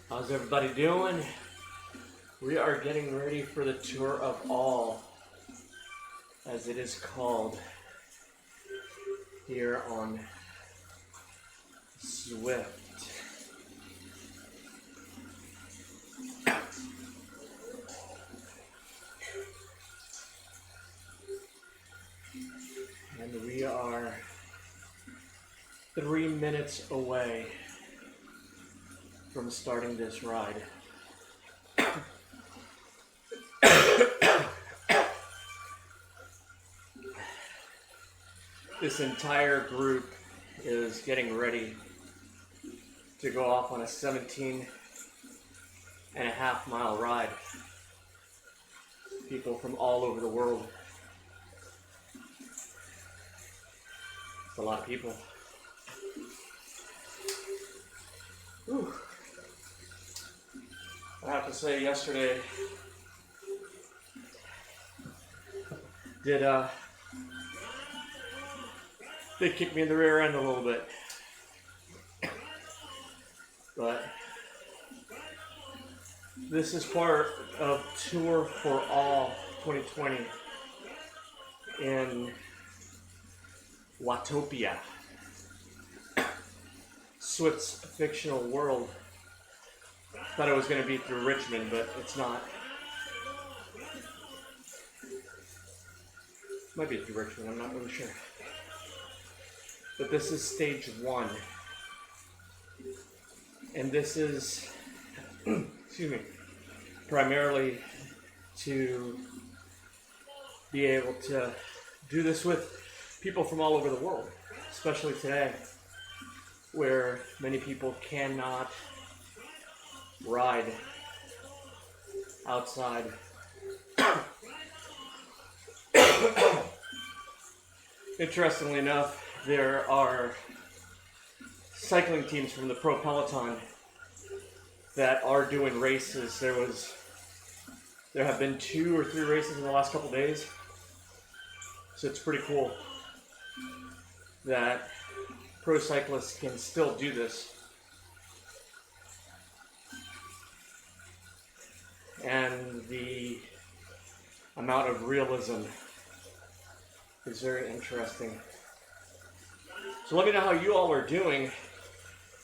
How's everybody doing? We are getting ready for the Tour of All, as it is called, here on Zwift. And we are 3 minutes away from starting this ride. This entire group is getting ready to go off on a 17.5-mile ride. People from all over the world. It's a lot of people. Whew. I have to say, yesterday they kicked me in the rear end a little bit, but this is part of Tour for All 2020 in Watopia, Swift's fictional world. Thought it was going to be through Richmond, but it's not. Might be through Richmond, I'm not really sure. But this is stage 1. And this is, excuse me, primarily to be able to do this with people from all over the world, especially today, where many people cannot ride outside. Interestingly enough, there are cycling teams from the Pro Peloton that are doing races. There have been 2 or 3 races in the last couple days, so it's pretty cool that pro cyclists can still do this. And the amount of realism is very interesting. So let me know how you all are doing.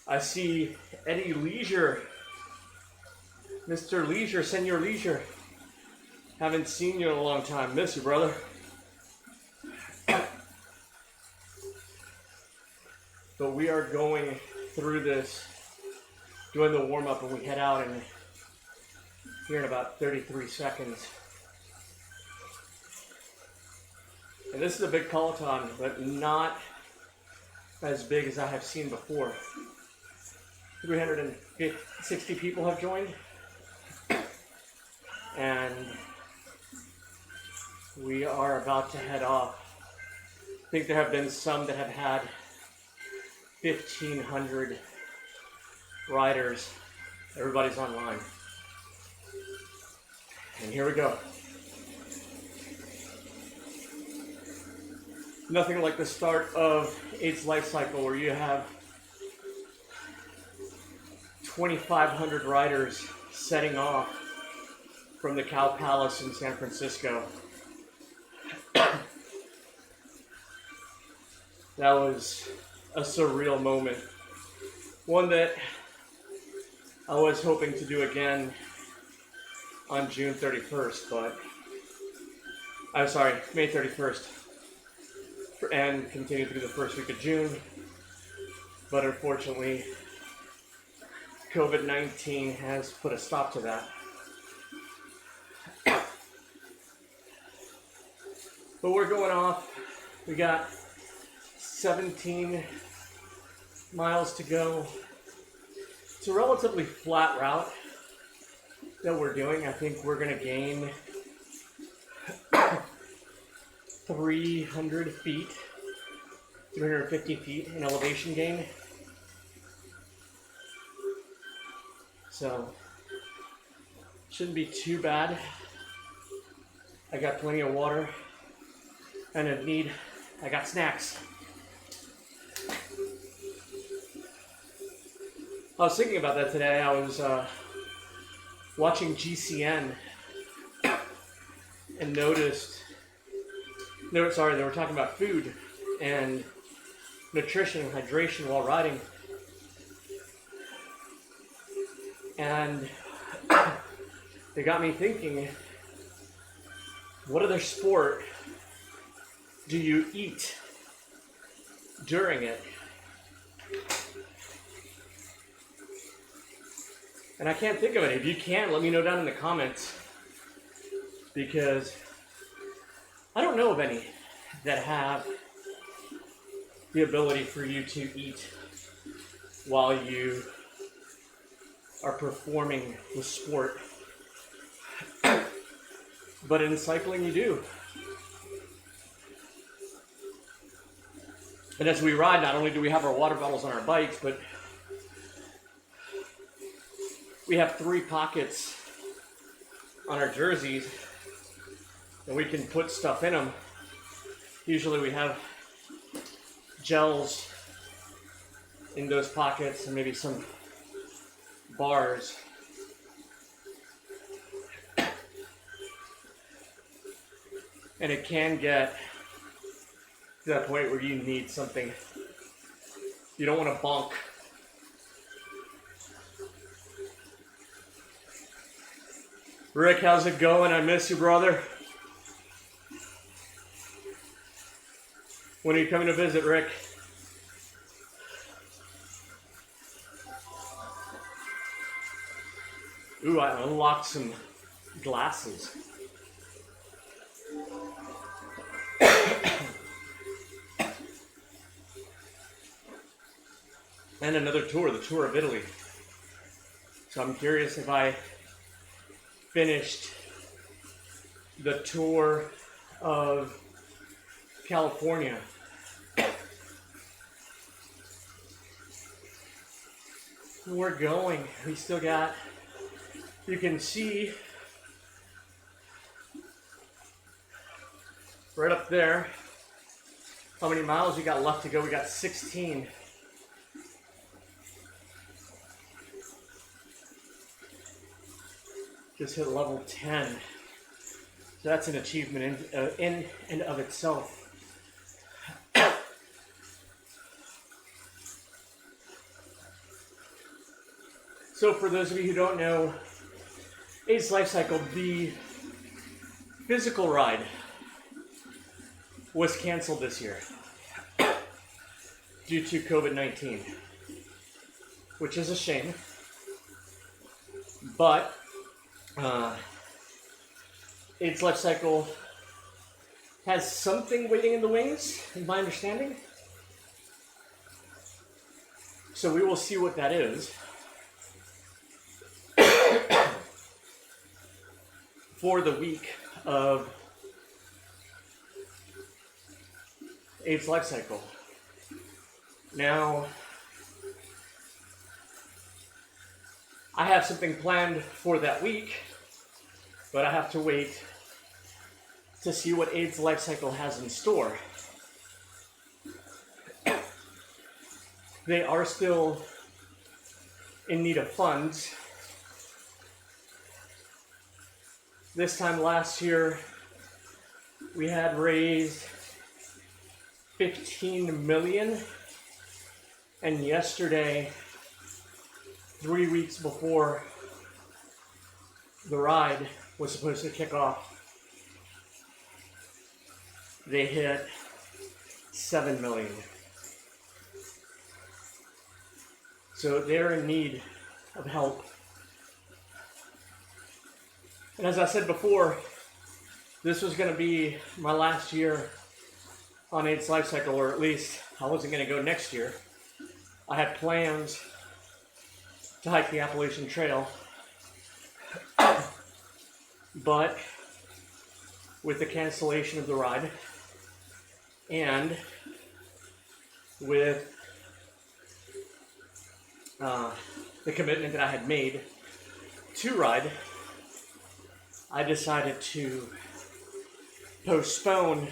I see Eddie Leisure, Mr. Leisure, Senor Leisure. Haven't seen you in a long time. Miss you, brother. But we are going through this, doing the warm-up, and we head out in here in about 33 seconds. And this is a big Peloton, but not as big as I have seen before. 360 people have joined. And we are about to head off. I think there have been some that have had 1,500 riders. Everybody's online. And here we go. Nothing like the start of AIDS LifeCycle, where you have 2,500 riders setting off from the Cow Palace in San Francisco. That was a surreal moment. One that I was hoping to do again on June 31st, but I'm sorry, May 31st, and continue through the first week of June. But unfortunately, COVID-19 has put a stop to that. But we're going off. We got 17 miles to go. It's a relatively flat route that we're doing. I think we're going to gain 300 feet, 350 feet in elevation gain. So, shouldn't be too bad. I got plenty of water, and I got snacks. I was thinking about that today. I was watching GCN and noticed, they were talking about food and nutrition and hydration while riding. And they got me thinking, what other sport do you eat during it? And I can't think of any. If you can, let me know down in the comments, because I don't know of any that have the ability for you to eat while you are performing the sport. But in cycling, you do. And as we ride, not only do we have our water bottles on our bikes, but we have 3 pockets on our jerseys, and we can put stuff in them. Usually we have gels in those pockets and maybe some bars. And it can get to that point where you need something. You don't want to bonk. Rick, how's it going? I miss you, brother. When are you coming to visit, Rick? Ooh, I unlocked some glasses. And another tour, the tour of Italy. So I'm curious if I finished the tour of California. We're going. We still got, you can see right up there how many miles we got left to go. We got 16. Just hit level 10. So that's an achievement in and of itself. So for those of you who don't know, AIDS LifeCycle, the physical ride was canceled this year due to COVID-19, which is a shame. But AIDS LifeCycle has something waiting in the wings, in my understanding. So we will see what that is. For the week of AIDS LifeCycle. Now, I have something planned for that week, but I have to wait to see what AIDS LifeCycle has in store. They are still in need of funds. This time last year, we had raised 15 million, and yesterday, 3 weeks before the ride was supposed to kick off, they hit 7 million. So they're in need of help. And as I said before, this was going to be my last year on AIDS LifeCycle, or at least I wasn't going to go next year. I had plans to hike the Appalachian Trail, but with the cancellation of the ride and with the commitment that I had made to ride, I decided to postpone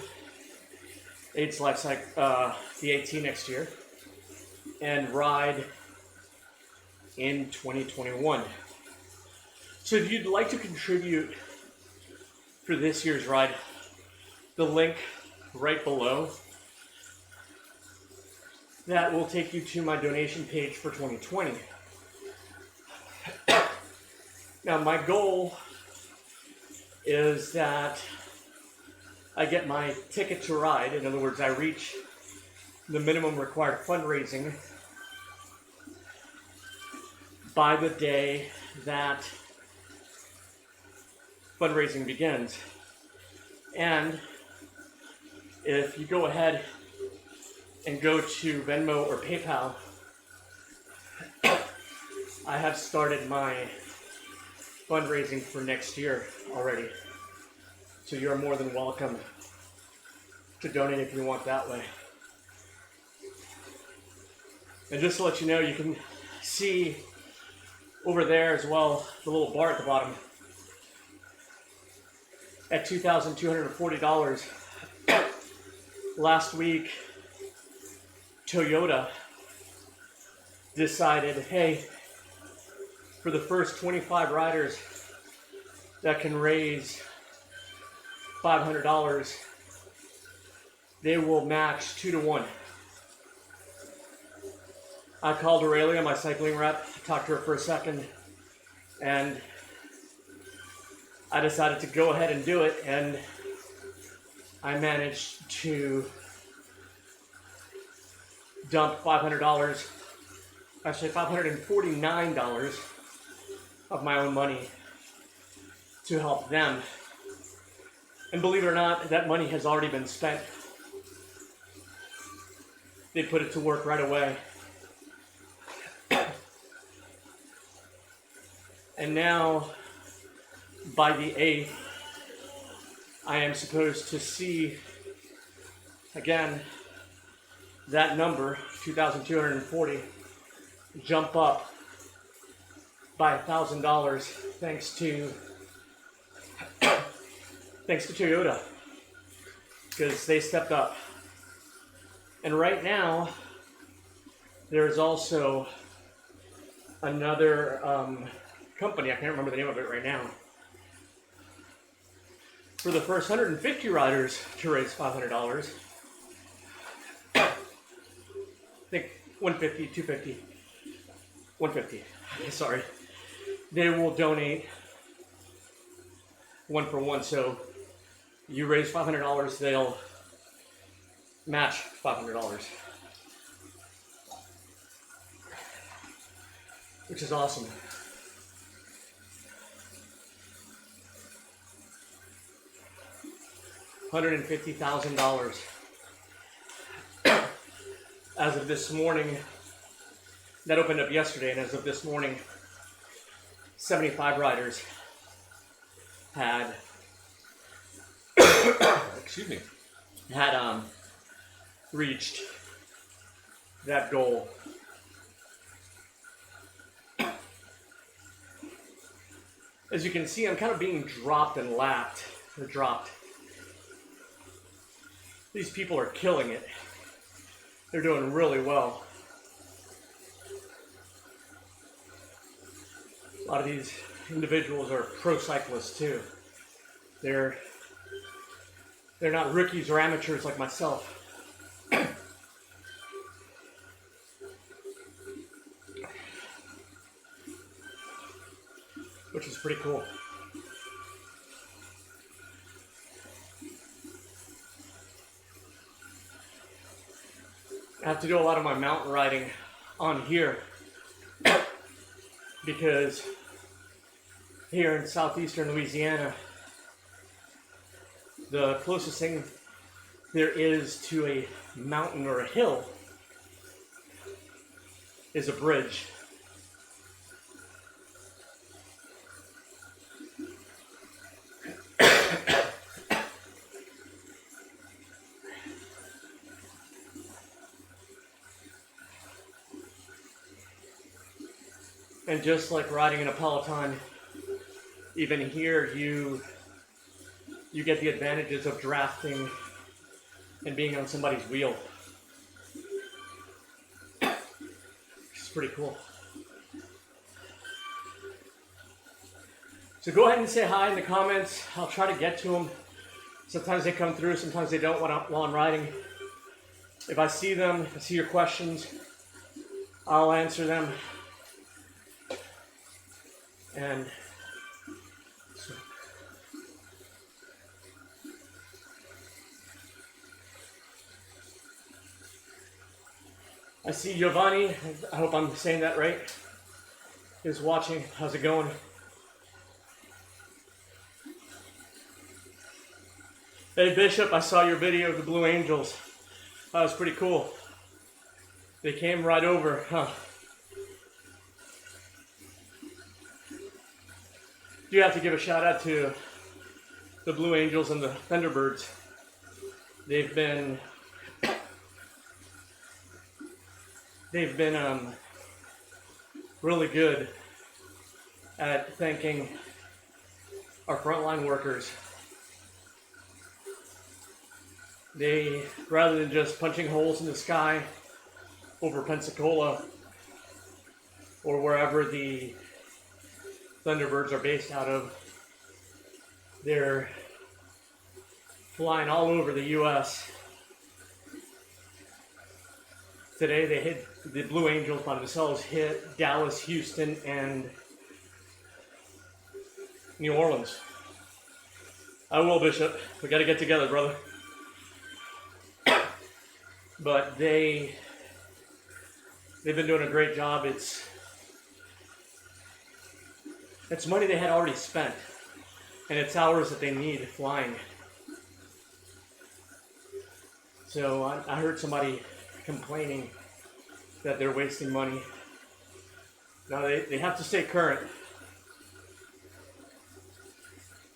AIDS LifeCycle, the AT next year, and ride in 2021. So if you'd like to contribute for this year's ride, the link right below, that will take you to my donation page for 2020. Now, my goal is that I get my ticket to ride. In other words, I reach the minimum required fundraising by the day that fundraising begins. And if you go ahead and go to Venmo or PayPal, I have started my fundraising for next year already. So you're more than welcome to donate if you want that way. And just to let you know, you can see over there as well, the little bar at the bottom, at $2,240. Last week, Toyota decided, hey, for the first 25 riders that can raise $500, they will match 2 to 1. I called Aurelia, my cycling rep, talked to her for a second, and I decided to go ahead and do it, and I managed to dump $500, actually $549 of my own money to help them. And believe it or not, that money has already been spent. They put it to work right away. And now, by the 8th, I am supposed to see, again, that number, 2,240, jump up by $1,000 thanks to Toyota, because they stepped up. And right now, there's also another company, I can't remember the name of it right now, for the first 150 riders to raise $500. I think 150, 250, 150, sorry. They will donate 1 for 1. So you raise $500, they'll match $500, which is awesome. $150,000. As of this morning, that opened up yesterday, and as of this morning, 75 riders had reached that goal. As you can see, I'm kind of being dropped and lapped, or dropped. These people are killing it. They're doing really well. A lot of these individuals are pro cyclists too. They're not rookies or amateurs like myself. Which is pretty cool. I have to do a lot of my mountain riding on here because here in southeastern Louisiana, the closest thing there is to a mountain or a hill is a bridge. And just like riding in a Peloton, even here you get the advantages of drafting and being on somebody's wheel. Which is pretty cool. So go ahead and say hi in the comments. I'll try to get to them. Sometimes they come through, sometimes they don't while I'm riding. If I see them, if I see your questions, I'll answer them. And so, I see Giovanni, I hope I'm saying that right, is watching. How's it going? Hey Bishop, I saw your video of the Blue Angels. That was pretty cool. They came right over, huh? You have to give a shout out to the Blue Angels and the Thunderbirds. They've been really good at thanking our frontline workers. They, rather than just punching holes in the sky over Pensacola or wherever the Thunderbirds are based out of, they're flying all over the U.S. Today they hit, the Blue Angels by themselves hit Dallas, Houston, and New Orleans. I will, Bishop. We got to get together, brother. But they've been doing a great job. It's money they had already spent, and it's hours that they need flying. So I heard somebody complaining that they're wasting money. Now they have to stay current.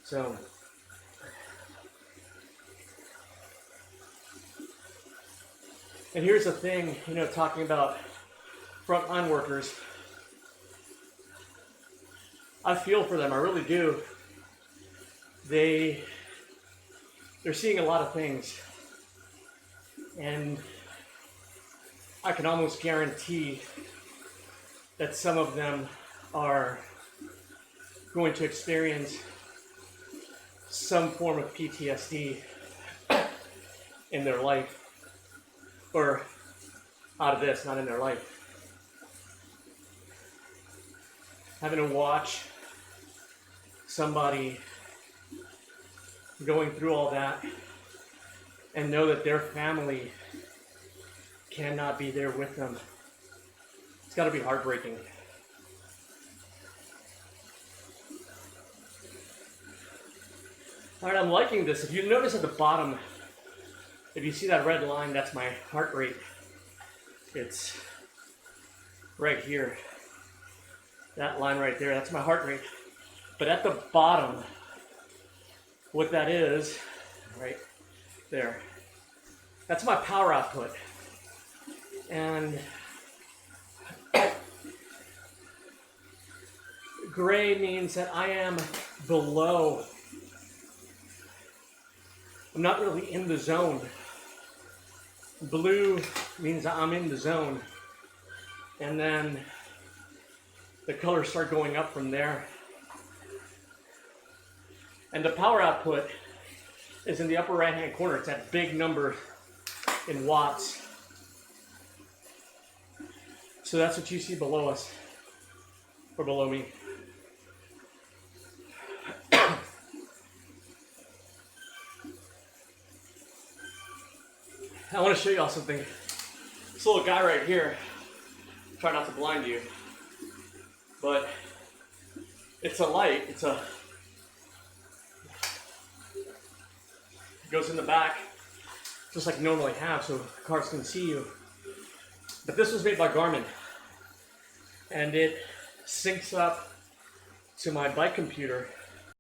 So and here's the thing, talking about frontline workers, I feel for them, I really do. They're seeing a lot of things, and I can almost guarantee that some of them are going to experience some form of PTSD in their life, or out of this, not in their life. Having to watch somebody going through all that and know that their family cannot be there with them, it's got to be heartbreaking. All right, I'm liking this. If you notice at the bottom, if you see that red line, that's my heart rate. It's right here. That line right there, that's my heart rate. But at the bottom, what that is, right there, that's my power output. And gray means that I am below. I'm not really in the zone. Blue means I'm in the zone. And then the colors start going up from there. And the power output is in the upper right hand corner. It's that big number in watts. So that's what you see below us, or below me. I want to show y'all something. This little guy right here, try not to blind you, but it's a light. It goes in the back, just like you normally have, so cars can see you. But this was made by Garmin, and it syncs up to my bike computer